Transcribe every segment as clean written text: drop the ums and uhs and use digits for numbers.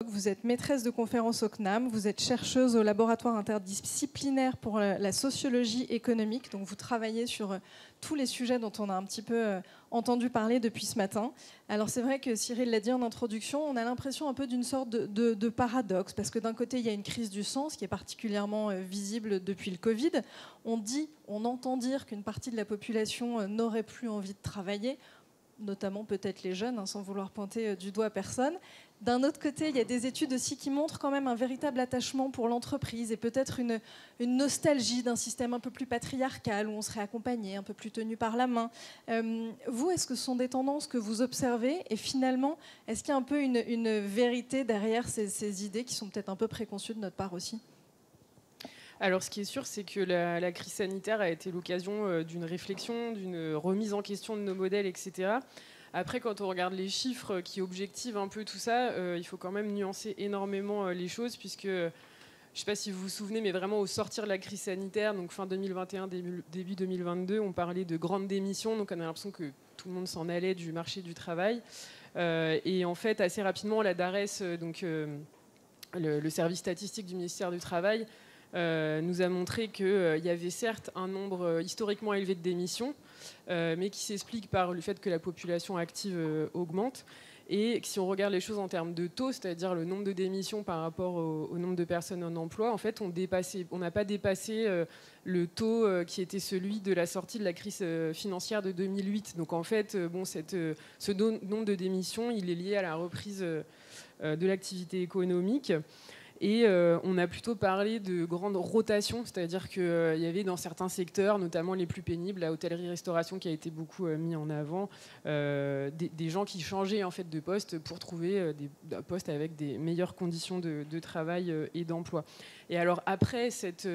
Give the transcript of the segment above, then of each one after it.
Vous êtes maîtresse de conférences au CNAM, vous êtes chercheuse au laboratoire interdisciplinaire pour la sociologie économique, donc vous travaillez sur tous les sujets dont on a un petit peu entendu parler depuis ce matin. Alors c'est vrai que Cyril l'a dit en introduction, on a l'impression un peu d'une sorte de paradoxe, parce que d'un côté il y a une crise du sens qui est particulièrement visible depuis le Covid. On entend dire qu'une partie de la population n'aurait plus envie de travailler, notamment peut-être les jeunes, sans vouloir pointer du doigt personne. D'un autre côté, il y a des études aussi qui montrent quand même un véritable attachement pour l'entreprise et peut-être une nostalgie d'un système un peu plus patriarcal où on serait accompagné, un peu plus tenu par la main. Vous, est-ce que ce sont des tendances que vous observez? Et finalement, est-ce qu'il y a un peu une vérité derrière ces idées qui sont peut-être un peu préconçues de notre part aussi? Alors, ce qui est sûr, c'est que la crise sanitaire a été l'occasion d'une réflexion, d'une remise en question de nos modèles, etc. Après, quand on regarde les chiffres qui objectivent un peu tout ça, il faut quand même nuancer énormément les choses, puisque, je ne sais pas si vous vous souvenez, mais vraiment au sortir de la crise sanitaire, donc fin 2021, début 2022, on parlait de grandes démissions, donc on a l'impression que tout le monde s'en allait du marché du travail. Et en fait, assez rapidement, la DARES, donc le service statistique du ministère du Travail, nous a montré qu'il y avait certes un nombre historiquement élevé de démissions, mais qui s'explique par le fait que la population active augmente. Et si on regarde les choses en termes de taux, c'est-à-dire le nombre de démissions par rapport au nombre de personnes en emploi, en fait, on n'a pas dépassé le taux qui était celui de la sortie de la crise financière de 2008. Donc en fait, ce nombre de démissions, il est lié à la reprise de l'activité économique. Et on a plutôt parlé de grandes rotations, c'est-à-dire qu'il y avait dans certains secteurs, notamment les plus pénibles, la hôtellerie-restauration qui a été beaucoup mis en avant, des gens qui changeaient en fait de poste pour trouver des postes avec des meilleures conditions de travail et d'emploi. Et alors après cette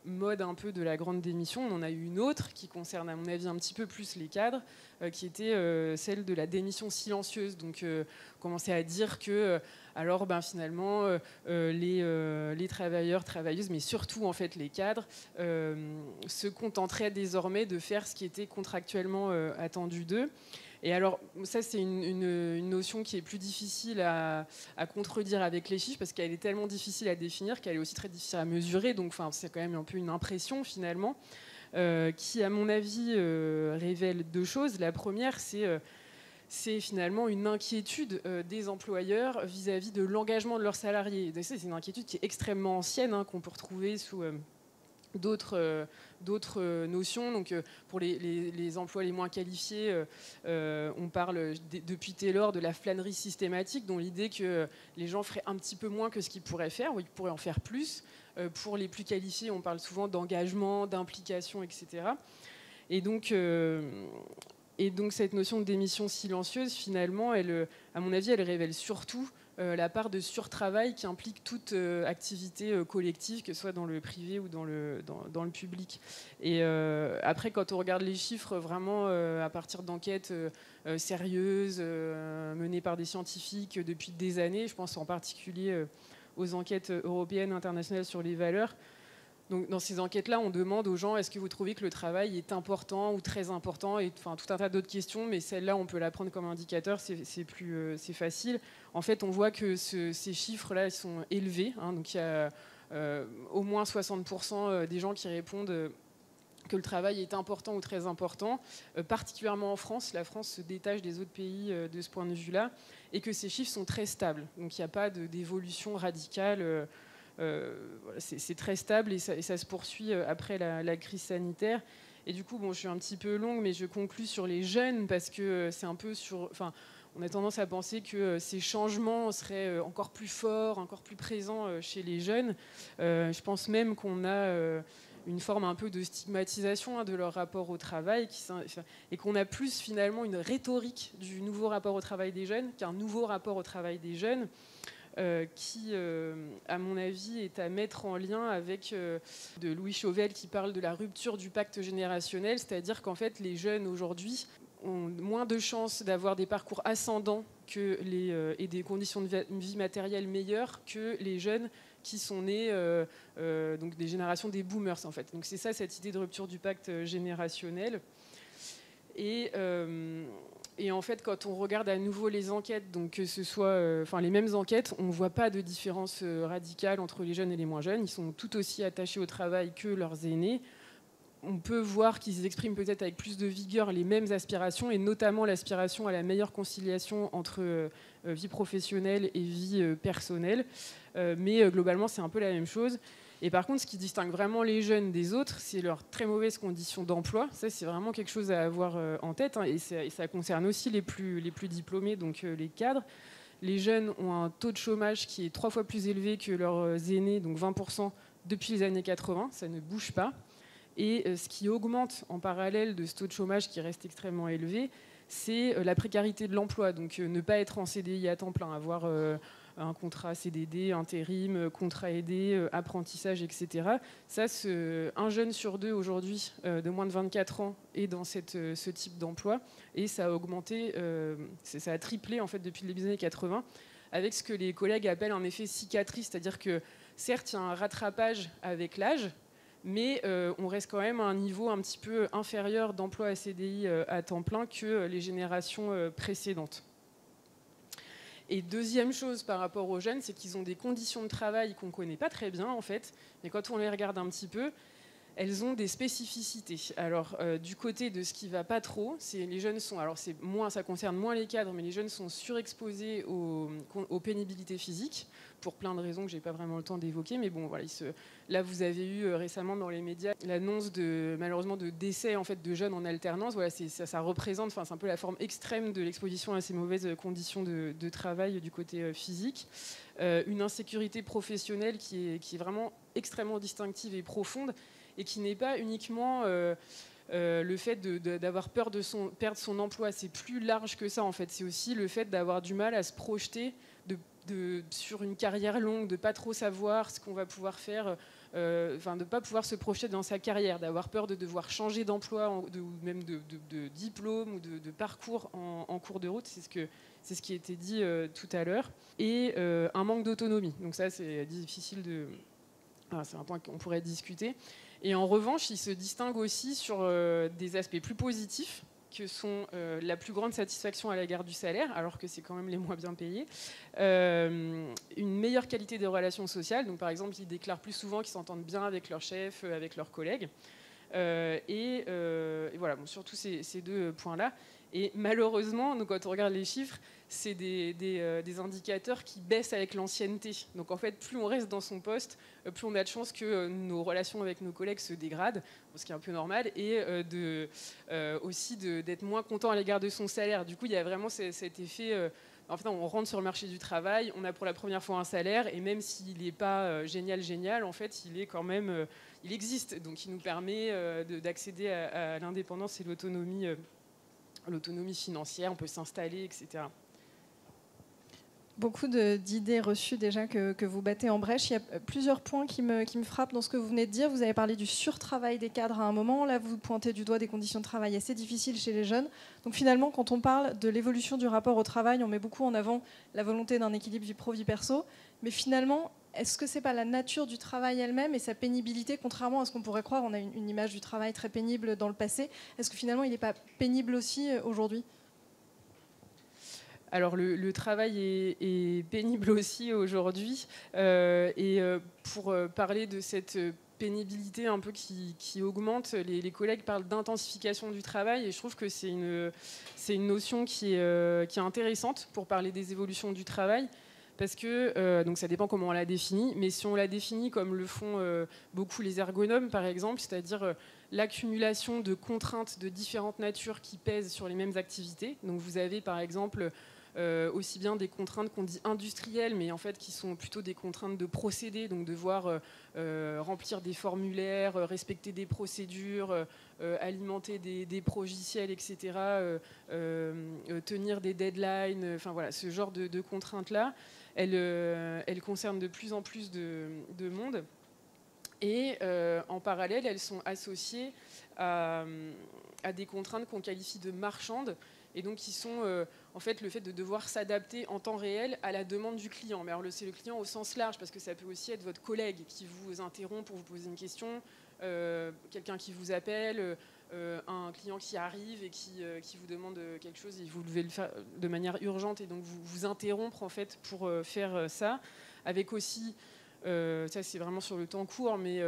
mode un peu de la grande démission, on en a eu une autre qui concerne à mon avis un petit peu plus les cadres, qui était celle de la démission silencieuse. Donc on commençait à dire que alors finalement les travailleurs, travailleuses, mais surtout en fait les cadres, se contenteraient désormais de faire ce qui était contractuellement attendu d'eux. Et alors, ça, c'est une notion qui est plus difficile à contredire avec les chiffres, parce qu'elle est tellement difficile à définir qu'elle est aussi très difficile à mesurer. Donc, c'est quand même un peu une impression, finalement, qui, à mon avis, révèle deux choses. La première, c'est finalement une inquiétude des employeurs vis-à-vis de l'engagement de leurs salariés. C'est une inquiétude qui est extrêmement ancienne, qu'on peut retrouver sous d'autres notions. Donc, pour les emplois les moins qualifiés, on parle depuis Taylor de la flânerie systématique, dont l'idée que les gens feraient un petit peu moins que ce qu'ils pourraient faire, ou ils pourraient en faire plus. Pour les plus qualifiés, on parle souvent d'engagement, d'implication, etc. Et donc cette notion de démission silencieuse, finalement, à mon avis, elle révèle surtout la part de surtravail qui implique toute activité collective, que ce soit dans le privé ou dans le public. Et après, quand on regarde les chiffres, vraiment à partir d'enquêtes sérieuses, menées par des scientifiques depuis des années, je pense en particulier aux enquêtes européennes, internationales sur les valeurs. Donc, dans ces enquêtes-là, on demande aux gens, est-ce que vous trouvez que le travail est important ou très important, et tout un tas d'autres questions, mais celle-là, on peut la prendre comme indicateur, c'est facile. En fait, on voit que ces chiffres-là, ils sont élevés. Donc, il y a au moins 60% des gens qui répondent que le travail est important ou très important, particulièrement en France. La France se détache des autres pays de ce point de vue-là, et que ces chiffres sont très stables. Donc, il n'y a pas d'évolution radicale. C'est très stable et ça se poursuit après la crise sanitaire. Et du coup, je suis un petit peu longue, mais je conclus sur les jeunes, parce que c'est un peu on a tendance à penser que ces changements seraient encore plus forts, encore plus présents chez les jeunes. Je pense même qu'on a une forme un peu de stigmatisation de leur rapport au travail, et qu'on a plus finalement une rhétorique du nouveau rapport au travail des jeunes qu'un nouveau rapport au travail des jeunes. Qui, à mon avis, est à mettre en lien avec de Louis Chauvel, qui parle de la rupture du pacte générationnel, c'est-à-dire qu'en fait, les jeunes aujourd'hui ont moins de chances d'avoir des parcours ascendants et des conditions de vie matérielle meilleures que les jeunes qui sont nés donc des générations des boomers, en fait. Donc c'est ça, cette idée de rupture du pacte générationnel. Et Et en fait, quand on regarde à nouveau les enquêtes, donc que ce soit les mêmes enquêtes, on ne voit pas de différence radicale entre les jeunes et les moins jeunes. Ils sont tout aussi attachés au travail que leurs aînés. On peut voir qu'ils expriment peut-être avec plus de vigueur les mêmes aspirations, et notamment l'aspiration à la meilleure conciliation entre vie professionnelle et vie personnelle. Mais globalement, c'est un peu la même chose. Et par contre, ce qui distingue vraiment les jeunes des autres, c'est leurs très mauvaises conditions d'emploi. Ça, c'est vraiment quelque chose à avoir en tête, hein, et ça concerne aussi les plus diplômés, donc les cadres. Les jeunes ont un taux de chômage qui est 3 fois plus élevé que leurs aînés, donc 20% depuis les années 80. Ça ne bouge pas. Et ce qui augmente en parallèle de ce taux de chômage qui reste extrêmement élevé, c'est la précarité de l'emploi. Donc ne pas être en CDI à temps plein, avoir un contrat CDD, intérim, contrat aidé, apprentissage, etc. Ça, un jeune sur deux aujourd'hui de moins de 24 ans est dans ce type d'emploi, et ça a augmenté, ça a triplé en fait depuis le début des années 80, avec ce que les collègues appellent un effet cicatrice, c'est-à-dire que certes, il y a un rattrapage avec l'âge, mais on reste quand même à un niveau un petit peu inférieur d'emploi à CDI à temps plein que les générations précédentes. Et deuxième chose par rapport aux jeunes, c'est qu'ils ont des conditions de travail qu'on ne connaît pas très bien en fait, mais quand on les regarde un petit peu, elles ont des spécificités. Alors, du côté de ce qui ne va pas trop, les jeunes sont, alors ça concerne moins les cadres, mais les jeunes sont surexposés aux pénibilités physiques, pour plein de raisons que je n'ai pas vraiment le temps d'évoquer. Mais bon, voilà, là, vous avez eu récemment dans les médias l'annonce malheureusement de décès en fait, de jeunes en alternance. Voilà, ça représente, c'est un peu la forme extrême de l'exposition à ces mauvaises conditions de travail du côté physique. Une insécurité professionnelle qui est vraiment extrêmement distinctive et profonde, et qui n'est pas uniquement le fait d'avoir peur de perdre son emploi. C'est plus large que ça, en fait. C'est aussi le fait d'avoir du mal à se projeter sur une carrière longue, de ne pas trop savoir ce qu'on va pouvoir faire, de ne pas pouvoir se projeter dans sa carrière, d'avoir peur de devoir changer d'emploi, ou même de diplôme ou de parcours en cours de route. C'est ce qui a été dit tout à l'heure. Et un manque d'autonomie. Donc ça, c'est difficile c'est un point qu'on pourrait discuter. Et en revanche, il se distingue aussi sur des aspects plus positifs, que sont la plus grande satisfaction à l'égard du salaire, alors que c'est quand même les moins bien payés, une meilleure qualité des relations sociales. Donc, par exemple, ils déclarent plus souvent qu'ils s'entendent bien avec leur chef, avec leurs collègues. Et voilà, bon, surtout ces deux points-là. Et malheureusement, donc, quand on regarde les chiffres, c'est des indicateurs qui baissent avec l'ancienneté. Donc en fait, plus on reste dans son poste, plus on a de chances que nos relations avec nos collègues se dégradent, ce qui est un peu normal, et aussi d'être moins content à l'égard de son salaire. Du coup, il y a vraiment cet effet... en fait, on rentre sur le marché du travail, on a pour la première fois un salaire, et même s'il n'est pas génial, en fait, il est quand même... il existe, donc il nous permet d'accéder à l'indépendance et l'autonomie financière, on peut s'installer, etc. Beaucoup d'idées reçues déjà que vous battez en brèche. Il y a plusieurs points qui me frappent dans ce que vous venez de dire. Vous avez parlé du surtravail des cadres à un moment. Là, vous pointez du doigt des conditions de travail assez difficiles chez les jeunes. Donc finalement, quand on parle de l'évolution du rapport au travail, on met beaucoup en avant la volonté d'un équilibre vie pro-vie perso. Mais finalement, est-ce que ce n'est pas la nature du travail elle-même et sa pénibilité, contrairement à ce qu'on pourrait croire? On a une image du travail très pénible dans le passé. Est-ce que finalement, il n'est pas pénible aussi aujourd'hui? Alors le travail est pénible aussi aujourd'hui, pour parler de cette pénibilité un peu qui augmente, les collègues parlent d'intensification du travail, et je trouve que c'est une notion qui est intéressante pour parler des évolutions du travail, parce que donc ça dépend comment on la définit, mais si on la définit comme le font beaucoup les ergonomes par exemple, c'est-à-dire l'accumulation de contraintes de différentes natures qui pèsent sur les mêmes activités. Donc vous avez par exemple aussi bien des contraintes qu'on dit industrielles, mais en fait qui sont plutôt des contraintes de procédés, donc devoir remplir des formulaires, respecter des procédures, alimenter des progiciels, etc., tenir des deadlines, enfin voilà, ce genre de contraintes-là, elles concernent de plus en plus de monde. Et en parallèle, elles sont associées à des contraintes qu'on qualifie de marchandes, et donc qui sont en fait le fait de devoir s'adapter en temps réel à la demande du client. Mais alors c'est le client au sens large, parce que ça peut aussi être votre collègue qui vous interrompt pour vous poser une question, quelqu'un qui vous appelle, un client qui arrive et qui vous demande quelque chose et vous devez le faire de manière urgente et donc vous interrompre en fait pour faire ça, avec aussi ça c'est vraiment sur le temps court, mais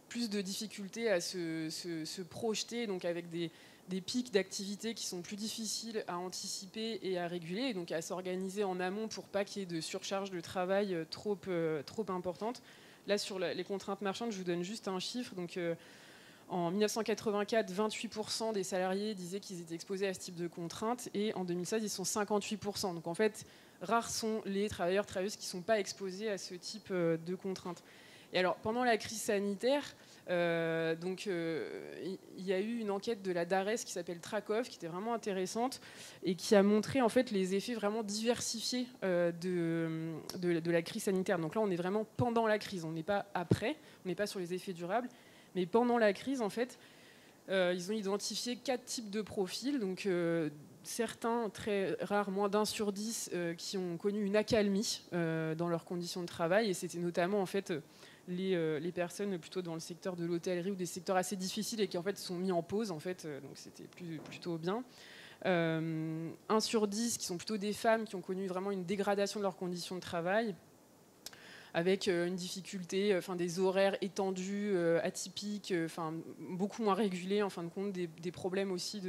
plus de difficultés à se projeter, donc avec des pics d'activité qui sont plus difficiles à anticiper et à réguler, et donc à s'organiser en amont pour pas qu'il y ait de surcharge de travail trop importante. Là, sur les contraintes marchandes, je vous donne juste un chiffre. Donc, en 1984, 28% des salariés disaient qu'ils étaient exposés à ce type de contraintes, et en 2016, ils sont 58%. Donc, en fait, rares sont les travailleurs, travailleuses qui ne sont pas exposés à ce type de contraintes. Et alors, pendant la crise sanitaire, il y a eu une enquête de la DARES qui s'appelle Trakov, qui était vraiment intéressante et qui a montré en fait les effets vraiment diversifiés de la crise sanitaire. Donc là, on est vraiment pendant la crise, on n'est pas après, on n'est pas sur les effets durables, mais pendant la crise, en fait, ils ont identifié 4 types de profils. Donc certains, très rares, moins d'1 sur 10, qui ont connu une accalmie dans leurs conditions de travail, et c'était notamment en fait les personnes plutôt dans le secteur de l'hôtellerie ou des secteurs assez difficiles et qui en fait sont mis en pause en fait, donc c'était plutôt bien. 1 sur 10 qui sont plutôt des femmes qui ont connu vraiment une dégradation de leurs conditions de travail, avec une difficulté, des horaires étendus, atypiques, beaucoup moins régulés, en fin de compte, des problèmes aussi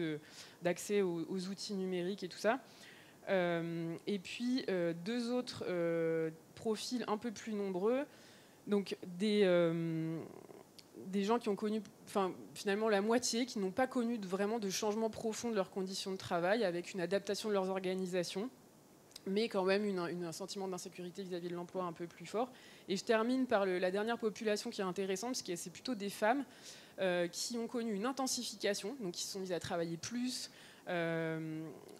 d'accès aux outils numériques et tout ça. Et puis 2 autres profils un peu plus nombreux, donc des gens qui ont connu, finalement la moitié, qui n'ont pas connu vraiment de changement profond de leurs conditions de travail, avec une adaptation de leurs organisations, mais quand même un sentiment d'insécurité vis-à-vis de l'emploi un peu plus fort. Et je termine par la dernière population qui est intéressante, parce que c'est plutôt des femmes qui ont connu une intensification, donc qui se sont mises à travailler plus,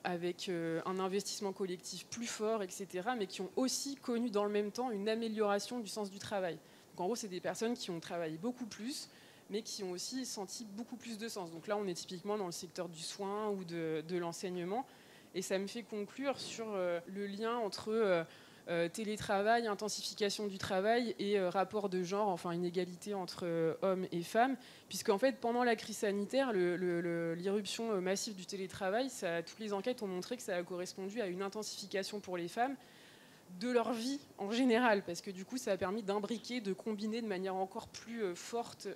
avec un investissement collectif plus fort, etc., mais qui ont aussi connu dans le même temps une amélioration du sens du travail. Donc en gros, c'est des personnes qui ont travaillé beaucoup plus, mais qui ont aussi senti beaucoup plus de sens. Donc là, on est typiquement dans le secteur du soin ou de l'enseignement. Et ça me fait conclure sur le lien entre télétravail, intensification du travail et rapport de genre, inégalité entre hommes et femmes. Puisqu'en fait, pendant la crise sanitaire, l'irruption massive du télétravail, toutes les enquêtes ont montré que ça a correspondu à une intensification pour les femmes de leur vie en général. Parce que du coup, ça a permis d'imbriquer, de combiner de manière encore plus forte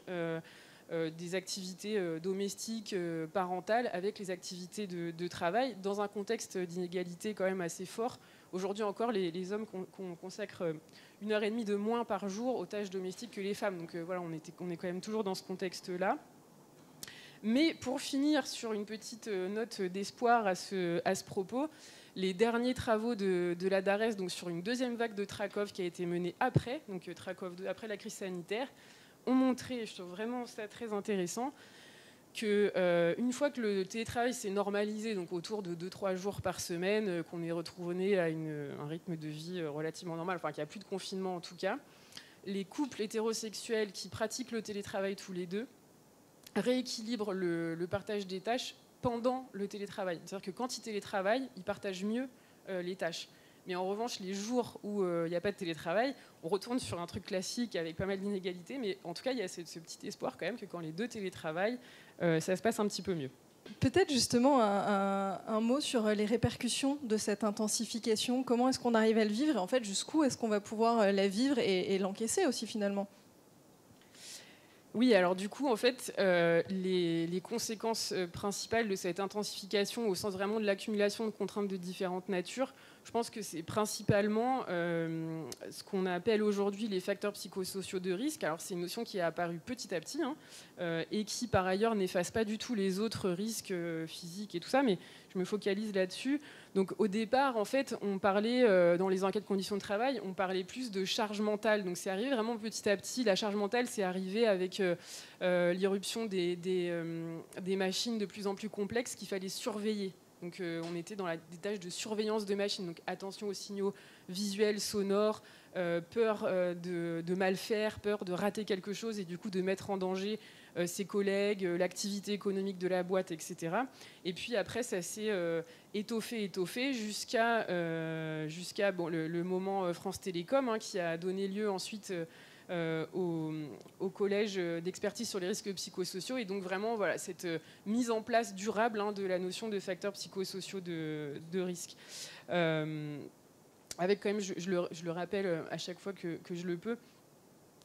des activités domestiques, parentales, avec les activités de travail, dans un contexte d'inégalité quand même assez fort. Aujourd'hui encore, les hommes consacrent 1h30 de moins par jour aux tâches domestiques que les femmes. Donc voilà, on est quand même toujours dans ce contexte-là. Mais pour finir sur une petite note d'espoir à ce propos, les derniers travaux de la DARES, donc sur une deuxième vague de Trakov qui a été menée après, donc Trakov 2, après la crise sanitaire, ont montré, je trouve vraiment ça très intéressant, qu'une fois que le télétravail s'est normalisé, donc autour de 2-3 jours par semaine, qu'on est retrouvé à un rythme de vie relativement normal, qu'il n'y a plus de confinement en tout cas, les couples hétérosexuels qui pratiquent le télétravail tous les deux rééquilibrent le partage des tâches pendant le télétravail. C'est-à-dire que quand ils télétravaillent, ils partagent mieux les tâches. Mais en revanche, les jours où il n'y a pas de télétravail, on retourne sur un truc classique avec pas mal d'inégalités. Mais en tout cas, il y a ce petit espoir quand même que quand les deux télétravaillent, ça se passe un petit peu mieux. Peut-être justement un mot sur les répercussions de cette intensification. Comment est-ce qu'on arrive à le vivre et en fait, jusqu'où est-ce qu'on va pouvoir la vivre et l'encaisser aussi finalement ? Oui, alors du coup, en fait, les conséquences principales de cette intensification, au sens vraiment de l'accumulation de contraintes de différentes natures, je pense que c'est principalement ce qu'on appelle aujourd'hui les facteurs psychosociaux de risque. Alors c'est une notion qui est apparue petit à petit et qui, par ailleurs, n'efface pas du tout les autres risques physiques et tout ça, mais je me focalise là-dessus. Donc au départ, en fait, on parlait, dans les enquêtes conditions de travail, on parlait plus de charge mentale. Donc c'est arrivé vraiment petit à petit. La charge mentale, c'est arrivé avec l'irruption des machines de plus en plus complexes qu'il fallait surveiller. Donc on était dans des tâches de surveillance de machines. Donc attention aux signaux visuels, sonores, peur de mal faire, peur de rater quelque chose et du coup de mettre en danger ses collègues, l'activité économique de la boîte, etc. Et puis après, ça s'est étoffé jusqu'à le moment France Télécom, qui a donné lieu ensuite au collège d'expertise sur les risques psychosociaux. Et donc vraiment, voilà, cette mise en place durable de la notion de facteurs psychosociaux de risque. Avec quand même, je le rappelle à chaque fois que je le peux,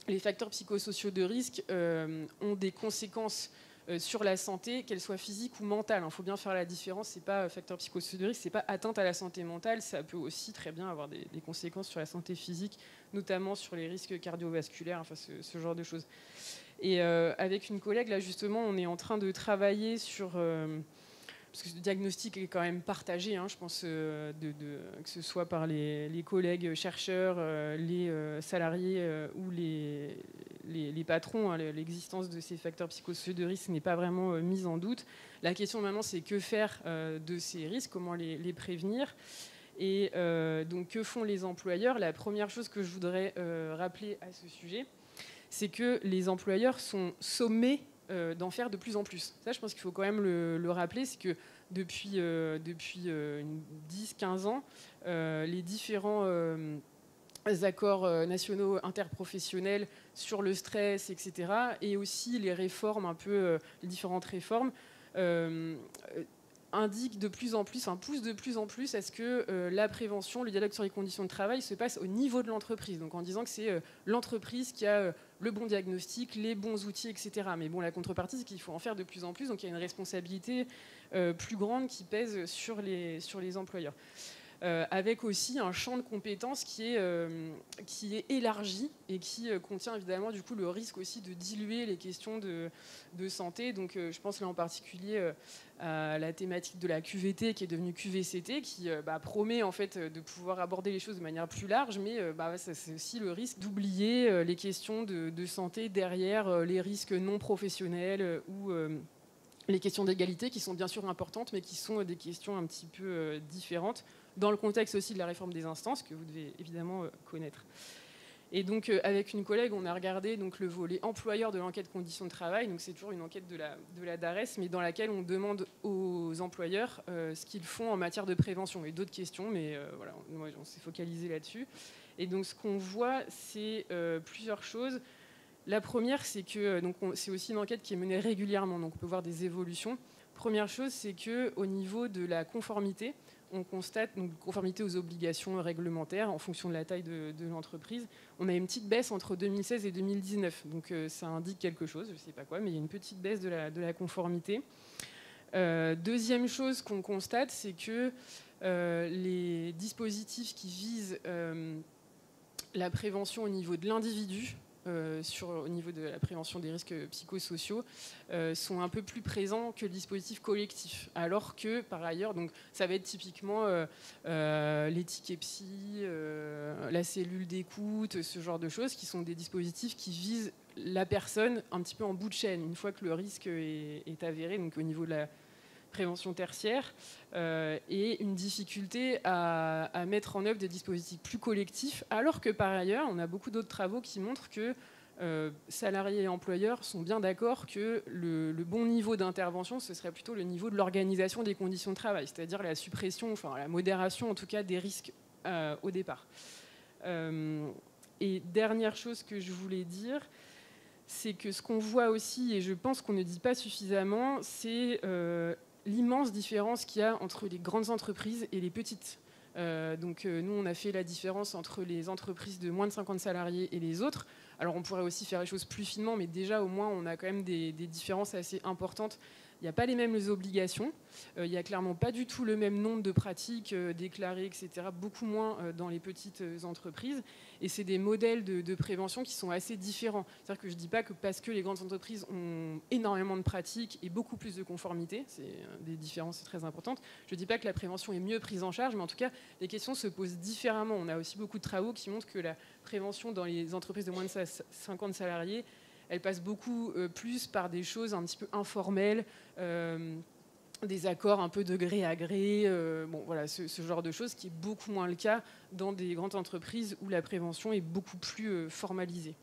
les facteurs psychosociaux de risque ont des conséquences sur la santé, qu'elle soit physique ou mentale. Il faut bien faire la différence. C'est pas facteur psychosocial de risque, c'est pas atteinte à la santé mentale. Ça peut aussi très bien avoir des conséquences sur la santé physique, notamment sur les risques cardiovasculaires, enfin ce genre de choses. Et avec une collègue, là justement, on est en train de travailler sur... parce que ce diagnostic est quand même partagé, je pense, que ce soit par les collègues chercheurs, les salariés ou les patrons. L'existence de ces facteurs psychosociaux de risque n'est pas vraiment mise en doute. La question maintenant, c'est que faire de ces risques, comment les prévenir. Et donc, que font les employeurs? La première chose que je voudrais rappeler à ce sujet, c'est que les employeurs sont sommés d'en faire de plus en plus. Ça, je pense qu'il faut quand même le rappeler, c'est que depuis 10-15 ans, les différents accords nationaux interprofessionnels sur le stress, etc., et aussi les réformes, les différentes réformes, indiquent de plus en plus, poussent de plus en plus à ce que la prévention, le dialogue sur les conditions de travail se passe au niveau de l'entreprise. Donc en disant que c'est l'entreprise qui a le bon diagnostic, les bons outils, etc. Mais bon, la contrepartie, c'est qu'il faut en faire de plus en plus. Donc il y a une responsabilité plus grande qui pèse sur les employeurs. Avec aussi un champ de compétences qui est élargi et qui contient évidemment du coup le risque aussi de diluer les questions de santé. Donc je pense là en particulier à la thématique de la QVT qui est devenue QVCT, qui promet en fait de pouvoir aborder les choses de manière plus large, mais c'est aussi le risque d'oublier les questions de santé derrière les risques non professionnels ou les questions d'égalité qui sont bien sûr importantes, mais qui sont des questions un petit peu différentes, dans le contexte aussi de la réforme des instances, que vous devez évidemment connaître. Et donc, avec une collègue, on a regardé donc, le volet employeur de l'enquête conditions de travail. Donc, c'est toujours une enquête de la DARES, mais dans laquelle on demande aux employeurs ce qu'ils font en matière de prévention. Et d'autres questions, mais voilà, on s'est focalisé là-dessus. Et donc, ce qu'on voit, c'est plusieurs choses. La première, c'est que c'est aussi une enquête qui est menée régulièrement, donc on peut voir des évolutions. Première chose, c'est qu'au niveau de la conformité, on constate donc conformité aux obligations réglementaires en fonction de la taille de l'entreprise. On a une petite baisse entre 2016 et 2019, donc ça indique quelque chose, je ne sais pas quoi, mais il y a une petite baisse de la conformité. Deuxième chose qu'on constate, c'est que les dispositifs qui visent la prévention au niveau de l'individu, au niveau de la prévention des risques psychosociaux, sont un peu plus présents que le dispositif collectif. Alors que, par ailleurs, donc, ça va être typiquement l'étiquepsie, la cellule d'écoute, ce genre de choses, qui sont des dispositifs qui visent la personne un petit peu en bout de chaîne, une fois que le risque est avéré, donc au niveau de la prévention tertiaire, et une difficulté à mettre en œuvre des dispositifs plus collectifs, alors que par ailleurs, on a beaucoup d'autres travaux qui montrent que salariés et employeurs sont bien d'accord que le bon niveau d'intervention, ce serait plutôt le niveau de l'organisation des conditions de travail, c'est-à-dire la suppression, enfin la modération en tout cas des risques au départ. Et dernière chose que je voulais dire, c'est que ce qu'on voit aussi, et je pense qu'on ne dit pas suffisamment, c'est l'immense différence qu'il y a entre les grandes entreprises et les petites. Nous, on a fait la différence entre les entreprises de moins de 50 salariés et les autres. Alors, on pourrait aussi faire les choses plus finement, mais déjà, au moins, on a quand même des différences assez importantes. Il n'y a pas les mêmes obligations. Il n'y a clairement pas du tout le même nombre de pratiques déclarées, etc. Beaucoup moins dans les petites entreprises. Et c'est des modèles de prévention qui sont assez différents. C'est-à-dire que je ne dis pas que parce que les grandes entreprises ont énormément de pratiques et beaucoup plus de conformité, c'est des différences très importantes. Je ne dis pas que la prévention est mieux prise en charge, mais en tout cas, les questions se posent différemment. On a aussi beaucoup de travaux qui montrent que la prévention dans les entreprises de moins de 50 salariés, elle passe beaucoup plus par des choses un petit peu informelles, des accords un peu de gré à gré, voilà, ce genre de choses qui est beaucoup moins le cas dans des grandes entreprises où la prévention est beaucoup plus formalisée.